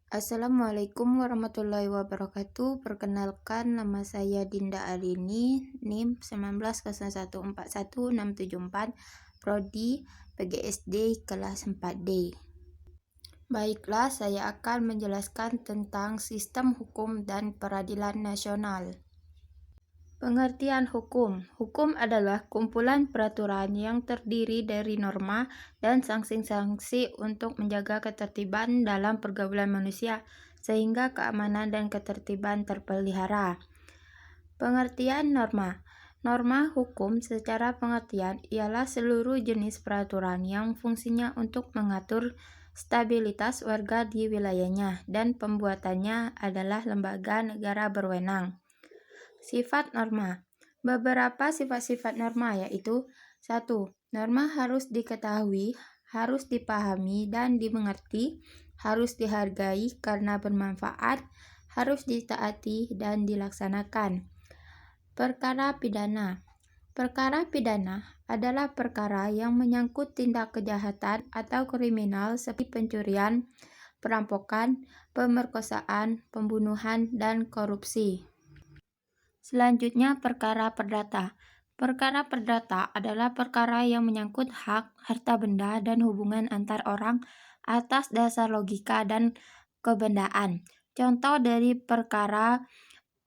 Assalamualaikum warahmatullahi wabarakatuh. Perkenalkan, nama saya Dinda Arini, NIM 190141674, Prodi PGSD kelas 4D. Baiklah, saya akan menjelaskan tentang sistem hukum dan peradilan nasional. Pengertian hukum. Hukum adalah kumpulan peraturan yang terdiri dari norma dan sanksi-sanksi untuk menjaga ketertiban dalam pergaulan manusia, sehingga keamanan dan ketertiban terpelihara. Pengertian norma. Norma hukum secara pengertian ialah seluruh jenis peraturan yang fungsinya untuk mengatur stabilitas warga di wilayahnya dan pembuatannya adalah lembaga negara berwenang. Sifat norma. Beberapa sifat-sifat norma yaitu 1. Norma harus diketahui, harus dipahami dan dimengerti, harus dihargai karena bermanfaat, harus ditaati dan dilaksanakan. Perkara pidana. Perkara pidana adalah perkara yang menyangkut tindak kejahatan atau kriminal seperti pencurian, perampokan, pemerkosaan, pembunuhan, dan korupsi. Selanjutnya, perkara perdata. Perkara perdata adalah perkara yang menyangkut hak, harta benda, dan hubungan antar orang atas dasar logika dan kebendaan. Contoh dari perkara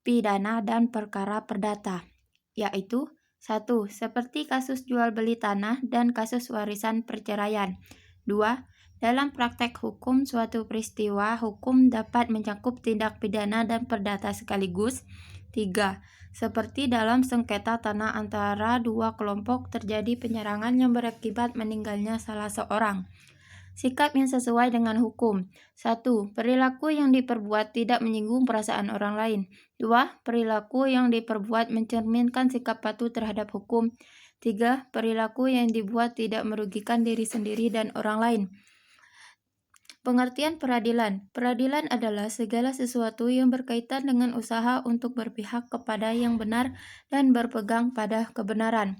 pidana dan perkara perdata, yaitu 1. Seperti kasus jual beli tanah dan kasus warisan perceraian. 2. Dalam praktek hukum, suatu peristiwa hukum dapat mencakup tindak pidana dan perdata sekaligus. 3. Seperti dalam sengketa tanah antara dua kelompok terjadi penyerangan yang berakibat meninggalnya salah seorang. Sikap yang sesuai dengan hukum. 1. Perilaku yang diperbuat tidak menyinggung perasaan orang lain. 2. Perilaku yang diperbuat mencerminkan sikap patuh terhadap hukum. 3. Perilaku yang dibuat tidak merugikan diri sendiri dan orang lain. Pengertian peradilan. Peradilan adalah segala sesuatu yang berkaitan dengan usaha untuk berpihak kepada yang benar dan berpegang pada kebenaran.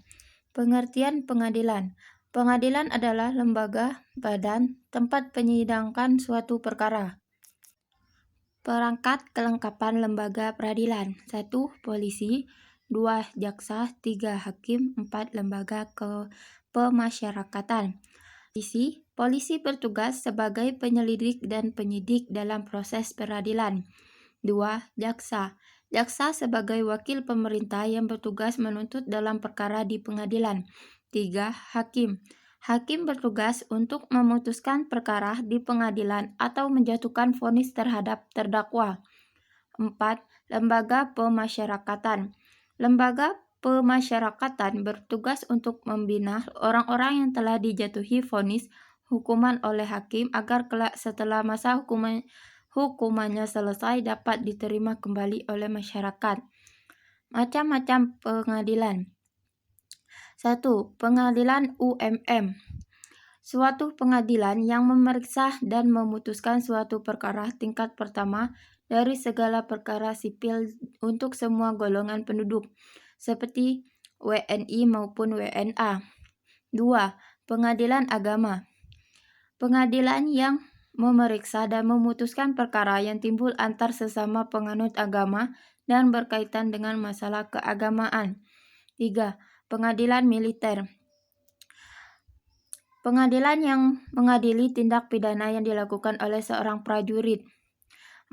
Pengertian pengadilan. Pengadilan adalah lembaga, badan, tempat penyidangkan suatu perkara. Perangkat kelengkapan lembaga peradilan. 1. Polisi. 2. Jaksa. 3. Hakim. 4. Lembaga pemasyarakatan. Polisi bertugas sebagai penyelidik dan penyidik dalam proses peradilan. 2. Jaksa. Jaksa sebagai wakil pemerintah yang bertugas menuntut dalam perkara di pengadilan. 3. Hakim. Hakim bertugas untuk memutuskan perkara di pengadilan atau menjatuhkan vonis terhadap terdakwa. 4. Lembaga pemasyarakatan. Lembaga pemasyarakatan bertugas untuk membina orang-orang yang telah dijatuhi vonis hukuman oleh hakim agar kelak setelah masa hukumannya selesai dapat diterima kembali oleh masyarakat. Macam-macam pengadilan. 1. Pengadilan UMM. Suatu pengadilan yang memeriksa dan memutuskan suatu perkara tingkat pertama dari segala perkara sipil untuk semua golongan penduduk, seperti WNI maupun WNA. 2. Pengadilan agama. Pengadilan yang memeriksa dan memutuskan perkara yang timbul antar sesama penganut agama dan berkaitan dengan masalah keagamaan. 3. Pengadilan militer. Pengadilan yang mengadili tindak pidana yang dilakukan oleh seorang prajurit.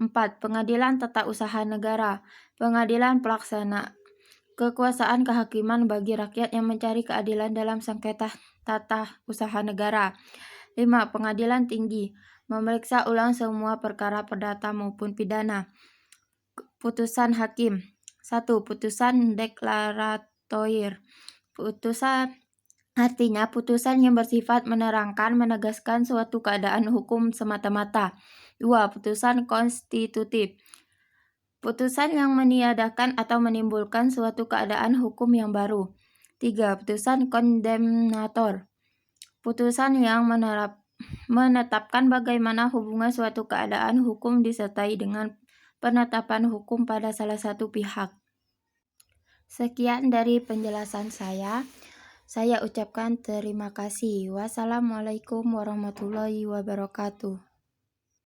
4. Pengadilan tata usaha negara. Pengadilan pelaksana kekuasaan kehakiman bagi rakyat yang mencari keadilan dalam sengketa tata usaha negara. 5. Pengadilan tinggi. Memeriksa ulang semua perkara perdata maupun pidana. Putusan hakim. 1. Putusan deklaratoir. Putusan artinya putusan yang bersifat menerangkan, menegaskan suatu keadaan hukum semata-mata. 2. Putusan konstitutif. Putusan yang meniadakan atau menimbulkan suatu keadaan hukum yang baru. 3. Putusan kondemnator. Putusan yang menetapkan bagaimana hubungan suatu keadaan hukum disertai dengan penetapan hukum pada salah satu pihak. Sekian dari penjelasan saya. Saya ucapkan terima kasih. Wassalamualaikum warahmatullahi wabarakatuh.